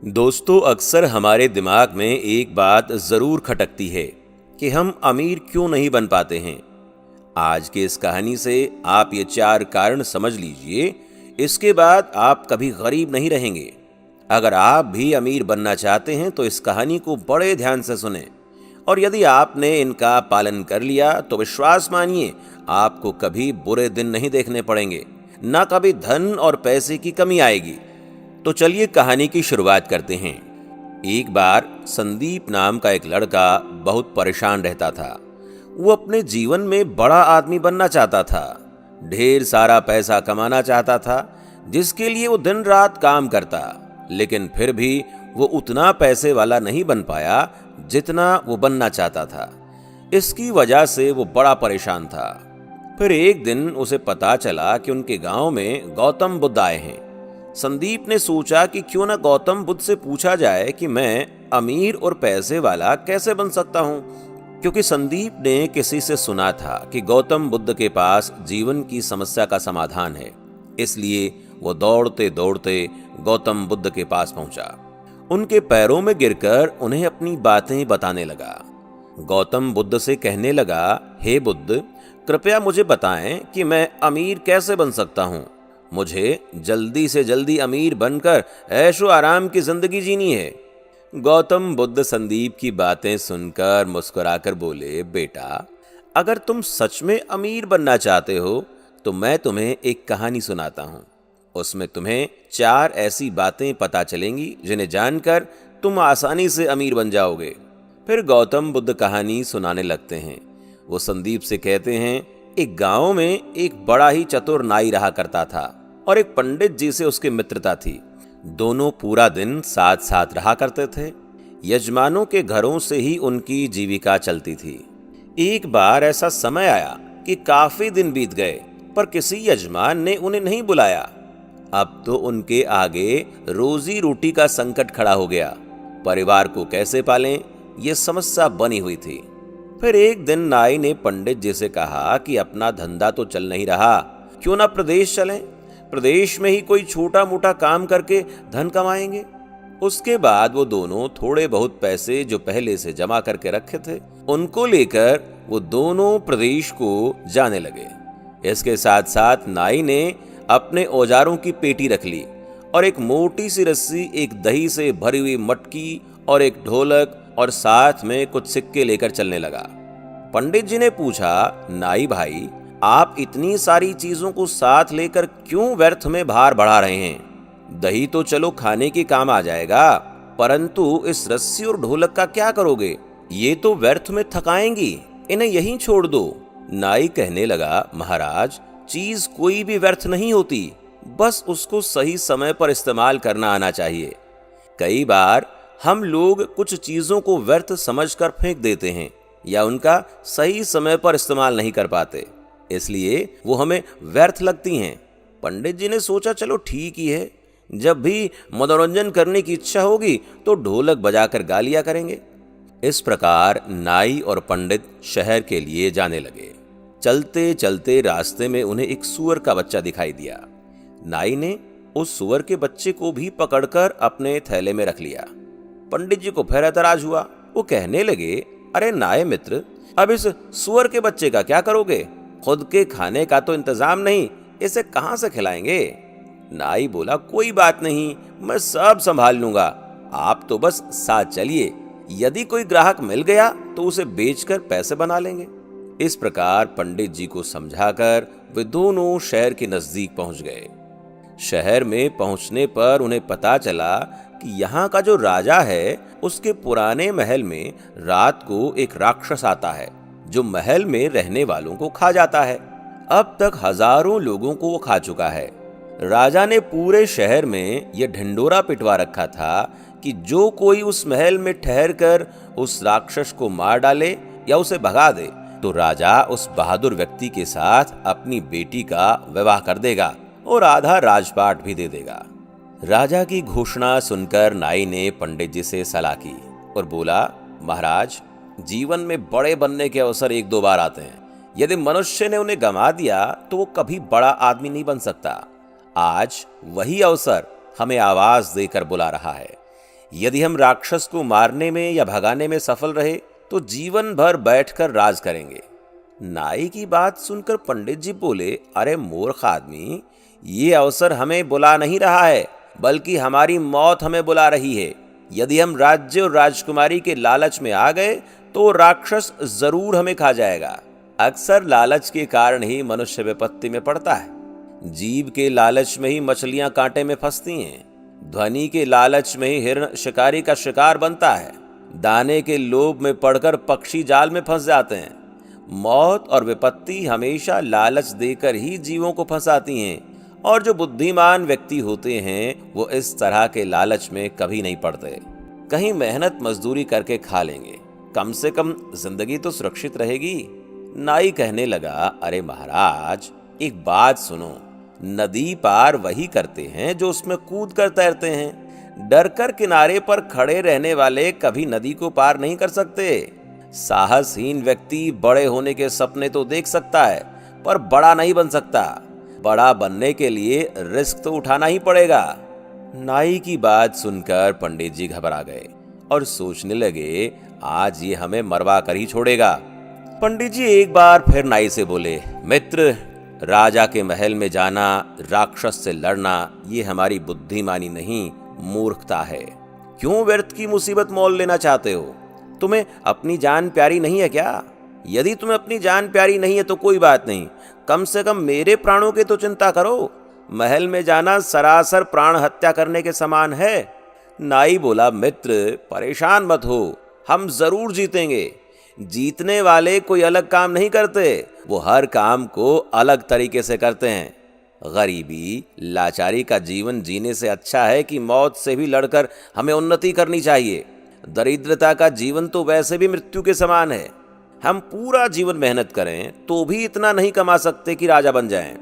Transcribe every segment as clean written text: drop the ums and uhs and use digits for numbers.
दोस्तों, अक्सर हमारे दिमाग में एक बात जरूर खटकती है कि हम अमीर क्यों नहीं बन पाते हैं। आज की इस कहानी से आप ये 4 कारण समझ लीजिए, इसके बाद आप कभी गरीब नहीं रहेंगे। अगर आप भी अमीर बनना चाहते हैं तो इस कहानी को बड़े ध्यान से सुनें, और यदि आपने इनका पालन कर लिया तो विश्वास मानिए, आपको कभी बुरे दिन नहीं देखने पड़ेंगे, ना कभी धन और पैसे की कमी आएगी। तो चलिए कहानी की शुरुआत करते हैं। एक बार संदीप नाम का एक लड़का बहुत परेशान रहता था। वो अपने जीवन में बड़ा आदमी बनना चाहता था, ढेर सारा पैसा कमाना चाहता था, जिसके लिए वो दिन रात काम करता, लेकिन फिर भी वो उतना पैसे वाला नहीं बन पाया जितना वो बनना चाहता था। इसकी वजह से वो बड़ा परेशान था। फिर एक दिन उसे पता चला कि उनके गांव में गौतम बुद्ध आए हैं। संदीप ने सोचा कि क्यों ना गौतम बुद्ध से पूछा जाए कि मैं अमीर और पैसे वाला कैसे बन सकता हूं, क्योंकि संदीप ने किसी से सुना था कि गौतम बुद्ध के पास जीवन की समस्या का समाधान है। इसलिए वो दौड़ते दौड़ते गौतम बुद्ध के पास पहुंचा। उनके पैरों में गिरकर उन्हें अपनी बातें बताने लगा। गौतम बुद्ध से कहने लगा, हे बुद्ध, कृपया मुझे बताएं कि मैं अमीर कैसे बन सकता हूं। मुझे जल्दी से जल्दी अमीर बनकर ऐशो आराम की जिंदगी जीनी है। गौतम बुद्ध संदीप की बातें सुनकर मुस्कुराकर बोले, बेटा, अगर तुम सच में अमीर बनना चाहते हो तो मैं तुम्हें एक कहानी सुनाता हूँ। उसमें तुम्हें 4 ऐसी बातें पता चलेंगी जिन्हें जानकर तुम आसानी से अमीर बन जाओगे। फिर गौतम बुद्ध कहानी सुनाने लगते हैं। वो संदीप से कहते हैं, एक गांव में एक बड़ा ही चतुर नाई रहा करता था और एक पंडित जी से उसकी मित्रता थी। दोनों पूरा दिन साथ साथ रहा करते थे। यजमानों के घरों से ही उनकी जीविका चलती थी। एक बार ऐसा समय आया कि काफी दिन बीत गए, पर किसी यजमान ने उन्हें नहीं बुलाया। अब तो उनके आगे रोजी रोटी का संकट खड़ा हो गया। परिवार को कैसे पालें, ये समस्या बनी हुई थी। फिर एक दिन नाई ने पंडित जी से कहा कि अपना धंधा तो चल नहीं रहा, क्यों ना प्रदेश चलें। प्रदेश में ही कोई छोटा मोटा काम करके धन कमाएंगे। उसके बाद वो दोनों थोड़े बहुत पैसे जो पहले से जमा करके रखे थे, उनको लेकर वो दोनों प्रदेश को जाने लगे। इसके साथ साथ नाई ने अपने औजारों की पेटी रख ली और एक मोटी सी रस्सी, एक दही से भरी हुई मटकी और एक ढोलक और साथ में कुछ सिक्के लेकर चलने लगा। पंडित जी ने पूछा, नाई भाई, आप इतनी सारी चीजों को साथ लेकर क्यों व्यर्थ में भार बढ़ा रहे हैं? दही तो चलो खाने के काम आ जाएगा, परंतु इस रस्सी और ढोलक का क्या करोगे? ये तो व्यर्थ में थकाएंगी, इन्हें यहीं छोड़ दो। नाई कहने लगा, महाराज, चीज कोई भी व्यर्थ नहीं होती, बस उसको सही समय पर इस्तेमाल करना आना चाहिए। कई बार हम लोग कुछ चीजों को व्यर्थ समझकर फेंक देते हैं या उनका सही समय पर इस्तेमाल नहीं कर पाते, इसलिए वो हमें व्यर्थ लगती हैं। पंडित जी ने सोचा, चलो ठीक ही है, जब भी मनोरंजन करने की इच्छा होगी तो ढोलक बजाकर गा लिया करेंगे। इस प्रकार नाई और पंडित शहर के लिए जाने लगे। चलते चलते रास्ते में उन्हें एक सूअर का बच्चा दिखाई दिया। नाई ने उस सूअर के बच्चे को भी पकड़कर अपने थैले में रख लिया। पंडित जी को फिर ऐतराज हुआ। वो कहने लगे, अरे नाई मित्र, अब इस सूअर के बच्चे का क्या करोगे? खुद के खाने का तो इंतजाम नहीं, इसे कहां से खिलाएंगे? नाई बोला, कोई बात नहीं, मैं सब संभाल लूंगा, आप तो बस साथ चलिए, यदि कोई ग्राहक मिल गया तो उसे बेचकर पैसे बना लेंगे। इस प्रकार पंडित जी को समझाकर वे दोनों शहर के नजदीक पहुंच गए। शहर में पहुंचने पर उन्हें पता चला कि यहाँ का जो राजा है, उसके पुराने महल में रात को एक राक्षस आता है जो महल में रहने वालों को खा जाता है। अब तक हजारों लोगों को वो खा चुका है। राजा ने पूरे शहर में यह ढिंडोरा पिटवा रखा था कि जो कोई उस महल में ठहर कर उस राक्षस को मार डाले या उसे भगा दे, तो राजा उस बहादुर व्यक्ति के साथ अपनी बेटी का विवाह कर देगा और आधा राजपाट भी दे देगा। राजा की घोषणा सुनकर नाई ने पंडित जी से सलाह की और बोला, महाराज, जीवन में बड़े बनने के अवसर 1-2 बार आते हैं। यदि मनुष्य ने उन्हें गंवा दिया तो वो कभी बड़ा आदमी नहीं बन सकता। आज वही अवसर हमें आवाज देकर बुला रहा है। यदि हम राक्षस को मारने में या भगाने में सफल रहे तो जीवन भर बैठकर राज करेंगे। नाई की बात सुनकर पंडित जी बोले, अरे मूर्ख आदमी, ये अवसर हमें बुला नहीं रहा है, बल्कि हमारी मौत हमें बुला रही है। यदि हम राज्य और राजकुमारी के लालच में आ गए तो राक्षस जरूर हमें खा जाएगा। अक्सर लालच के कारण ही मनुष्य विपत्ति में पड़ता है। जीभ के लालच में ही मछलियां कांटे में फंसती हैं। ध्वनि के लालच में ही हिरण शिकारी का शिकार बनता है। दाने के लोभ में पड़कर पक्षी जाल में फंस जाते हैं। मौत और विपत्ति हमेशा लालच देकर ही जीवों को फंसाती हैं, और जो बुद्धिमान व्यक्ति होते हैं वो इस तरह के लालच में कभी नहीं पड़ते। कहीं मेहनत मजदूरी करके खा लेंगे, कम से कम जिंदगी तो सुरक्षित रहेगी। नाई कहने लगा, अरे महाराज, एक बात सुनो, नदी पार वही करते हैं जो उसमें कूद कर तैरते हैं। डर कर किनारे पर खड़े रहने वाले कभी नदी को पार नहीं कर सकते। साहसहीन व्यक्ति बड़े होने के सपने तो देख सकता है, पर बड़ा नहीं बन सकता। बड़ा बनने के लिए रिस्क तो उठाना ही पड़ेगा। नाई की बात सुनकर पंडित जी घबरा गए और सोचने लगे, आज ये हमें मरवा कर ही छोड़ेगा। पंडित जी एक बार फिर नाई से बोले, मित्र, राजा के महल में जाना, राक्षस से लड़ना, ये हमारी बुद्धिमानी नहीं, मूर्खता है। क्यों व्यर्थ की मुसीबत मोल लेना चाहते हो? तुम्हें अपनी जान प्यारी नहीं है क्या? यदि तुम्हें अपनी जान प्यारी नहीं है तो कोई बात नहीं, कम से कम मेरे प्राणों की तो चिंता करो। महल में जाना सरासर प्राण हत्या करने के समान है। नाई बोला, मित्र, परेशान मत हो, हम जरूर जीतेंगे। जीतने वाले कोई अलग काम नहीं करते, वो हर काम को अलग तरीके से करते हैं। गरीबी, लाचारी का जीवन जीने से अच्छा है कि मौत से भी लड़कर हमें उन्नति करनी चाहिए। दरिद्रता का जीवन तो वैसे भी मृत्यु के समान है। हम पूरा जीवन मेहनत करें तो भी इतना नहीं कमा सकते कि राजा बन जाएं।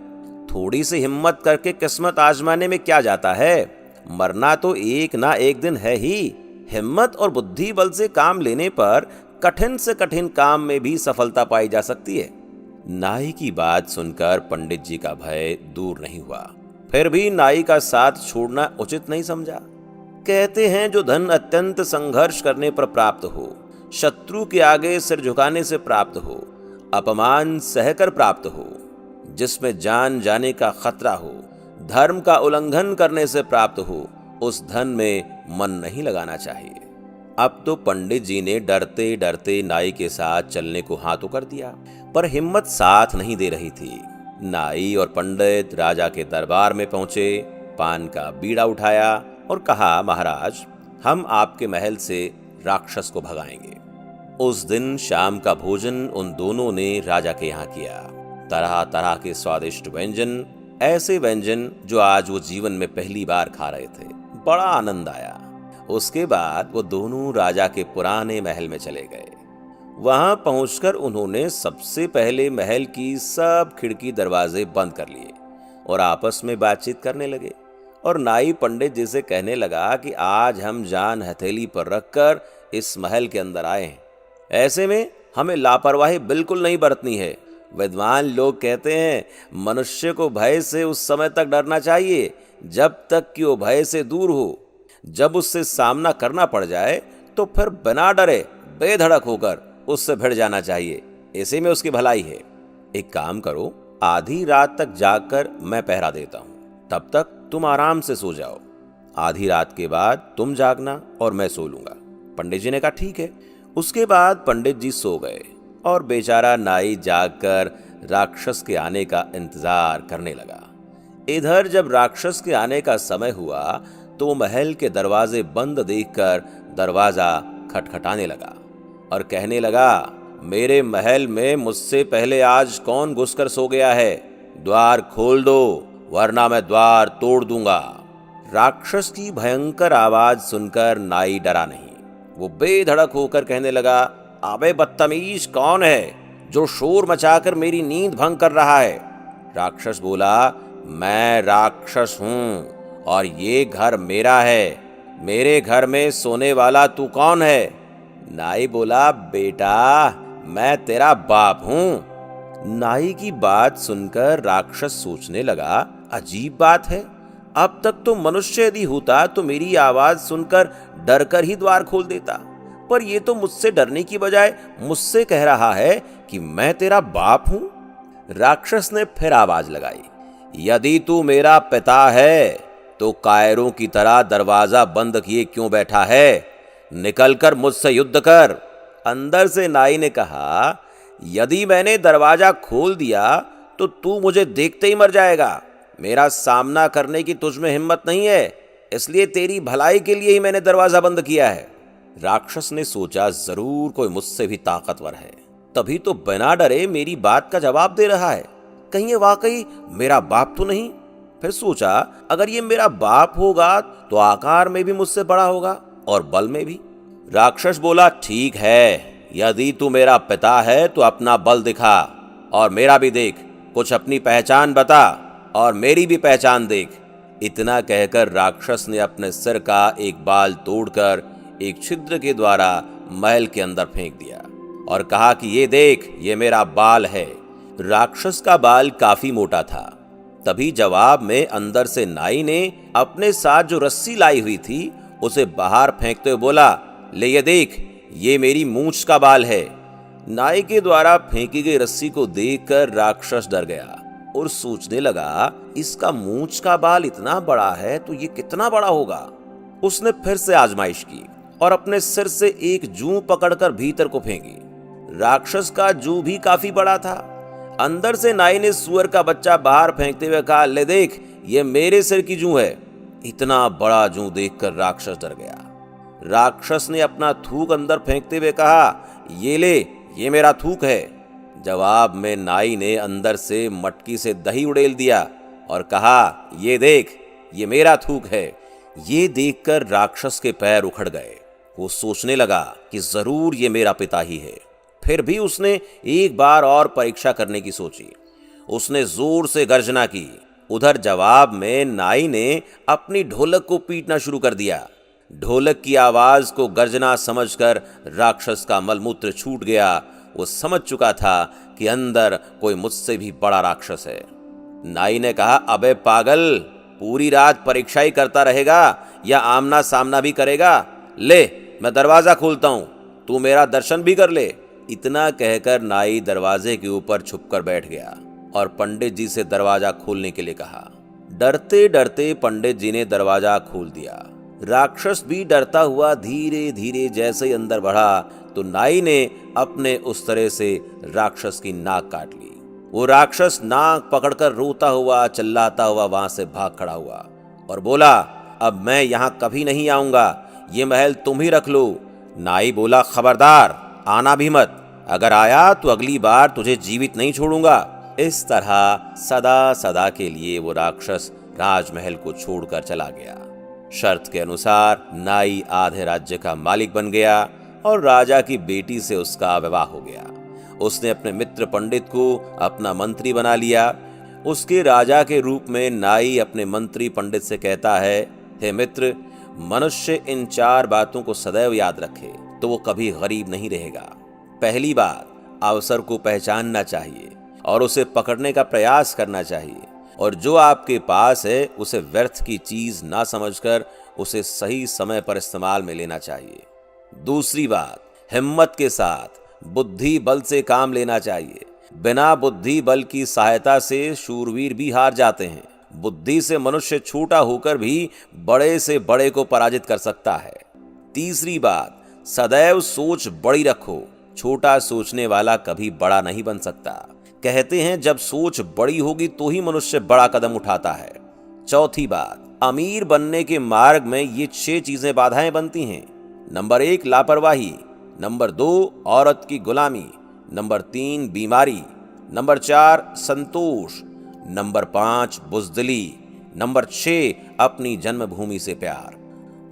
थोड़ी सी हिम्मत करके किस्मत आजमाने में क्या जाता है? मरना तो एक ना एक दिन है ही। हिम्मत और बुद्धि बल से काम लेने पर कठिन से कठिन काम में भी सफलता पाई जा सकती है। नाई की बात सुनकर पंडित जी का भय दूर नहीं हुआ, फिर भी नाई का साथ छोड़ना उचित नहीं समझा। कहते हैं, जो धन अत्यंत संघर्ष करने पर प्राप्त हो, शत्रु के आगे सिर झुकाने से प्राप्त हो, अपमान सहकर प्राप्त हो, जिसमें जान जाने का खतरा हो, धर्म का उल्लंघन करने से प्राप्त हो, उस धन में मन नहीं लगाना चाहिए। अब तो पंडित जी ने डरते डरते नाई के साथ चलने को हाँ तो कर दिया, पर हिम्मत साथ नहीं दे रही थी। नाई और पंडित राजा के दरबार में पहुंचे, पान का बीड़ा उठाया और कहा, महाराज, हम आपके महल से राक्षस को भगाएंगे। उस दिन शाम का भोजन उन दोनों ने राजा के यहाँ किया। तरह तरह के स्वादिष्ट व्यंजन, ऐसे व्यंजन जो आज वो जीवन में पहली बार खा रहे थे। बड़ा आनंद आया। उसके बाद वो दोनों राजा के पुराने महल में चले गए। वहां पहुंचकर उन्होंने सबसे पहले महल की सब खिड़की दरवाजे बंद कर लिए और आपस में बातचीत करने लगे। और नाई पंडित जी से कहने लगा कि आज हम जान हथेली पर रखकर इस महल के अंदर आए हैं। ऐसे में हमें लापरवाही बिल्कुल नहीं बरतनी है। विद्वान लोग कहते हैं, मनुष्य को भय से उस समय तक डरना चाहिए जब तक कि वो भय से दूर हो। जब उससे सामना करना पड़ जाए तो फिर बिना डरे बेधड़क होकर उससे भिड़ जाना चाहिए। ऐसे में उसकी भलाई है। एक काम करो, आधी रात तक जागकर मैं पहरा देता हूं, तब तक तुम आराम से सो जाओ। आधी रात के बाद तुम जागना और मैं सो लूंगा। पंडित जी ने कहा, ठीक है। उसके बाद पंडित जी सो गए और बेचारा नाई जागकर राक्षस के आने का इंतजार करने लगा। इधर जब राक्षस के आने का समय हुआ तो महल के दरवाजे बंद देखकर दरवाजा खटखटाने लगा और कहने लगा, मेरे महल में मुझसे पहले आज कौन घुसकर सो गया है? द्वार खोल दो, वरना मैं द्वार तोड़ दूंगा। राक्षस की भयंकर आवाज सुनकर नाई डरा नहीं। वो बेधड़क होकर कहने लगा, अबे बदतमीज, कौन है जो शोर मचाकर मेरी नींद भंग कर रहा है? राक्षस बोला, मैं राक्षस हूं और ये घर मेरा है। मेरे घर में सोने वाला तू कौन है? नाई बोला, बेटा, मैं तेरा बाप हूं। नाई की बात सुनकर राक्षस सोचने लगा, अजीब बात है, अब तक तो मनुष्य यदि होता तो मेरी आवाज सुनकर डर कर ही द्वार खोल देता, पर ये तो मुझसे डरने की बजाय मुझसे कह रहा है कि मैं तेरा बाप हूं। राक्षस ने फिर आवाज लगाई, यदि तू मेरा पिता है तो कायरों की तरह दरवाजा बंद किए क्यों बैठा है? निकलकर मुझसे युद्ध कर। अंदर से नाई ने कहा, यदि मैंने दरवाजा खोल दिया तो तू मुझे देखते ही मर जाएगा। मेरा सामना करने की तुझ में हिम्मत नहीं है, इसलिए तेरी भलाई के लिए ही मैंने दरवाजा बंद किया है। राक्षस ने सोचा, जरूर कोई मुझसे भी ताकतवर है, तभी तो बिना डरे मेरी बात का जवाब दे रहा है। कहीं ये वाकई मेरा बाप तो नहीं? फिर सोचा, अगर ये मेरा बाप होगा तो आकार में भी मुझसे बड़ा होगा और बल में भी। राक्षस बोला, ठीक है, यदि तू मेरा पिता है तो अपना बल दिखा और मेरा भी देख, कुछ अपनी पहचान बता और मेरी भी पहचान देख। इतना कहकर राक्षस ने अपने सिर का एक बाल तोड़कर एक छिद्र के द्वारा महल के अंदर फेंक दिया और कहा कि ये देख, ये मेरा बाल है। राक्षस का बाल काफी मोटा था। तभी जवाब में अंदर से नाई ने अपने साथ जो रस्सी लाई हुई थी उसे बाहर फेंकते हुए बोला, ले ये देख, ये मेरी मूंछ का बाल है। नाई के द्वारा फेंकी गई रस्सी को देखकर राक्षस डर गया और सोचने लगा, इसका मूंछ का बाल इतना बड़ा है तो ये कितना बड़ा होगा। उसने फिर से आजमाइश की और अपने सिर से एक जूं पकड़कर भीतर को फेंकी। राक्षस का जूं भी काफी बड़ा था। अंदर से नाई ने सुअर का बच्चा बाहर फेंकते हुए कहा, ले देख, ये मेरे सिर की जूं है। इतना बड़ा जूं देखकर राक्षस डर गया। राक्षस ने अपना थूक अंदर फेंकते हुए कहा, ये ले, ये मेरा थूक है। जवाब में नाई ने अंदर से मटकी से दही उड़ेल दिया और कहा, ये देख, ये मेरा थूक है। ये देखकर राक्षस के पैर उखड़ गए। वो सोचने लगा कि जरूर ये मेरा पिता ही है। फिर भी उसने एक बार और परीक्षा करने की सोची। उसने जोर से गर्जना की। उधर जवाब में नाई ने अपनी ढोलक को पीटना शुरू कर दिया। ढोलक की आवाज को गर्जना समझकर राक्षस का मलमूत्र छूट गया। वो समझ चुका था कि अंदर कोई मुझसे भी बड़ा राक्षस है। नाई ने कहा, अबे पागल, पूरी रात परीक्षा ही करता रहेगा या आमना सामना भी करेगा? ले, मैं दरवाजा खोलता हूं, तू मेरा दर्शन भी कर ले। इतना कहकर नाई दरवाजे के ऊपर छुपकर बैठ गया और पंडित जी से दरवाजा खोलने के लिए कहा। डरते डरते पंडित जी ने दरवाजा खोल दिया। राक्षस भी डरता हुआ धीरे धीरे जैसे ही अंदर बढ़ा तो नाई ने अपने उस तरह से राक्षस की नाक काट ली। वो राक्षस नाक पकड़कर रोता हुआ चिल्लाता हुआ वहां से भाग खड़ा हुआ और बोला, अब मैं यहां कभी नहीं आऊंगा, ये महल तुम ही रख लो। नाई बोला, खबरदार, आना भी मत, अगर आया तो अगली बार तुझे जीवित नहीं छोड़ूंगा। इस तरह सदा सदा के लिए वो राक्षस राजमहल को छोड़कर चला गया। शर्त के अनुसार नाई आधे राज्य का मालिक बन गया और राजा की बेटी से उसका विवाह हो गया। उसने अपने मित्र पंडित को अपना मंत्री बना लिया। उसके राजा के रूप में नाई अपने मंत्री पंडित से कहता है, हे मित्र, मनुष्य इन 4 बातों को सदैव याद रखे तो वो कभी गरीब नहीं रहेगा। पहली बात, अवसर को पहचानना चाहिए और उसे पकड़ने का प्रयास करना चाहिए, और जो आपके पास है उसे व्यर्थ की चीज ना समझकर उसे सही समय पर इस्तेमाल में लेना चाहिए। दूसरी बात, हिम्मत के साथ बुद्धि बल से काम लेना चाहिए। बिना बुद्धि बल की सहायता से शूरवीर भी हार जाते हैं। बुद्धि से मनुष्य छोटा होकर भी बड़े से बड़े को पराजित कर सकता है। तीसरी बात, सदैव सोच बड़ी रखो। छोटा सोचने वाला कभी बड़ा नहीं बन सकता। कहते हैं जब सोच बड़ी होगी तो ही मनुष्य बड़ा कदम उठाता है। चौथी बात, अमीर बनने के मार्ग में ये 6 चीजें बाधाएं बनती हैं। नंबर 1, लापरवाही। नंबर 2, औरत की गुलामी। नंबर 3, बीमारी। नंबर 4, संतोष। नंबर 5, बुज़दिली। नंबर 6, अपनी जन्मभूमि से प्यार।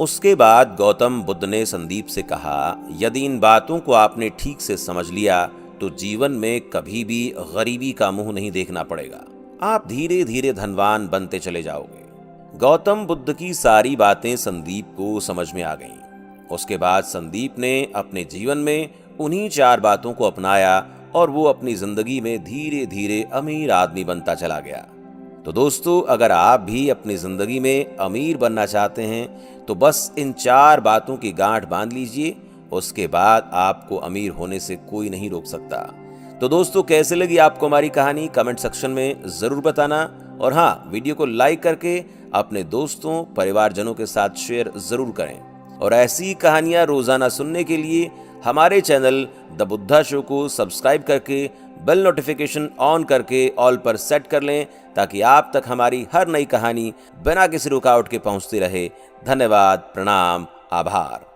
उसके बाद गौतम बुद्ध ने संदीप से कहा, यदि इन बातों को आपने ठीक से समझ लिया तो जीवन में कभी भी गरीबी का मुंह नहीं देखना पड़ेगा। आप धीरे धीरे धनवान बनते चले जाओगे। गौतम बुद्ध की सारी बातें संदीप को समझ में आ गईं। उसके बाद संदीप ने अपने जीवन में उन्हीं 4 बातों को अपनाया और वो अपनी जिंदगी में धीरे धीरे अमीर आदमी बनता चला गया। तो दोस्तों, अगर आप भी अपनी जिंदगी में अमीर बनना चाहते हैं तो बस इन 4 बातों की गांठ बांध लीजिए, उसके बाद आपको अमीर होने से कोई नहीं रोक सकता। तो दोस्तों, कैसे लगी आपको हमारी कहानी कमेंट सेक्शन में जरूर बताना, और हाँ, वीडियो को लाइक करके अपने दोस्तों परिवारजनों के साथ शेयर जरूर करें। और ऐसी कहानियां रोजाना सुनने के लिए हमारे चैनल द बुद्धा शो को सब्सक्राइब करके बेल नोटिफिकेशन ऑन करके ऑल पर सेट कर लें, ताकि आप तक हमारी हर नई कहानी बिना किसी रुकावट के पहुंचती रहे। धन्यवाद, प्रणाम, आभार।